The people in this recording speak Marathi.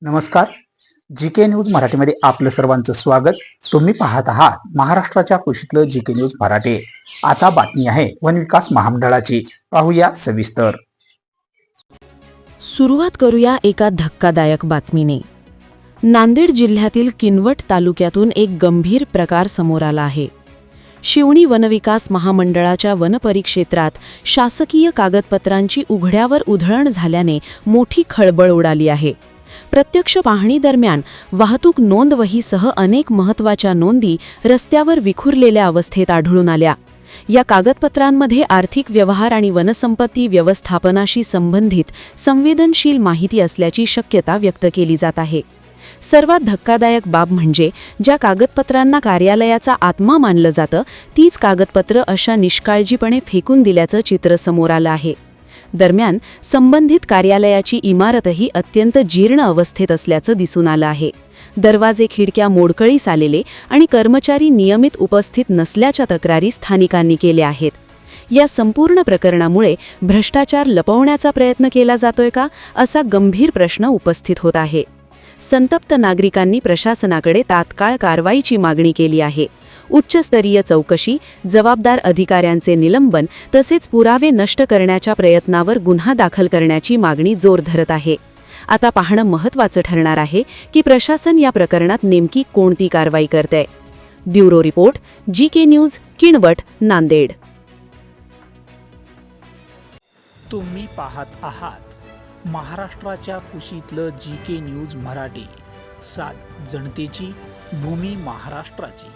नमस्कार. जी.के. न्यूज मराठीमध्ये आपलं सर्वांचं स्वागत. तुम्ही पाहत आहात महाराष्ट्राच्या कुशीतलं जी.के. न्यूज मराठी. आता बातमी आहे वन विकास महामंडळाची. पाहूया सविस्तर. सुरुवात करूया एका धक्कादायक बातमीने. नांदेड जिल्ह्यातील किनवट तालुक्यातून एक गंभीर प्रकार समोर आला आहे. शिवणी वनविकास महामंडळाच्या वनपरिक्षेत्रात शासकीय कागदपत्रांची उघड्यावर उधळण झाल्याने मोठी खळबळ उडाली आहे. प्रत्यक्ष पाहणी दरम्यान वाहतूक नोंदवहीसह अनेक महत्त्वाच्या नोंदी रस्त्यावर विखुरलेल्या अवस्थेत आढळून आल्या. या कागदपत्रांमध्ये आर्थिक व्यवहार आणि वनसंपत्ती व्यवस्थापनाशी संबंधित संवेदनशील माहिती असल्याची शक्यता व्यक्त केली जात आहे. सर्वात धक्कादायक बाब म्हणजे ज्या कागदपत्रांना कार्यालयाचा आत्मा मानलं जातं तीच कागदपत्र अशा निष्काळजीपणे फेकून दिल्याचं चित्र समोर आलं आहे. दरम्यान संबंधित कार्यालयाची इमारतही अत्यंत जीर्ण अवस्थेत असल्याचं दिसून आलं आहे. दरवाजे खिडक्या मोडकळीस आलेले आणि कर्मचारी नियमित उपस्थित नसल्याच्या तक्रारी स्थानिकांनी केल्या आहेत. या संपूर्ण प्रकरणामुळे भ्रष्टाचार लपवण्याचा प्रयत्न केला जातोय का, असा गंभीर प्रश्न उपस्थित होत आहे. संतप्त नागरिकांनी प्रशासनाकडे तात्काळ कारवाईची मागणी केली आहे. उच्चस्तरीय चौकशी, जबाबदार अधिकाऱ्यांचे निलंबन तसेच पुरावे नष्ट करण्याच्या प्रयत्नावर गुन्हा दाखल करण्याची मागणी जोर धरत आहे. आता पाहणं महत्त्वाचं ठरणार आहे की प्रशासन या प्रकरणात नेमकी कोणती कारवाई करते. Bureau report, GK. News, Kinwat, Nanded. तुम्ही पाहत आहात महाराष्ट्राच्या कुशीतलं जी.के. न्यूज मराठी. सात जनतेची, भूमी महाराष्ट्राची.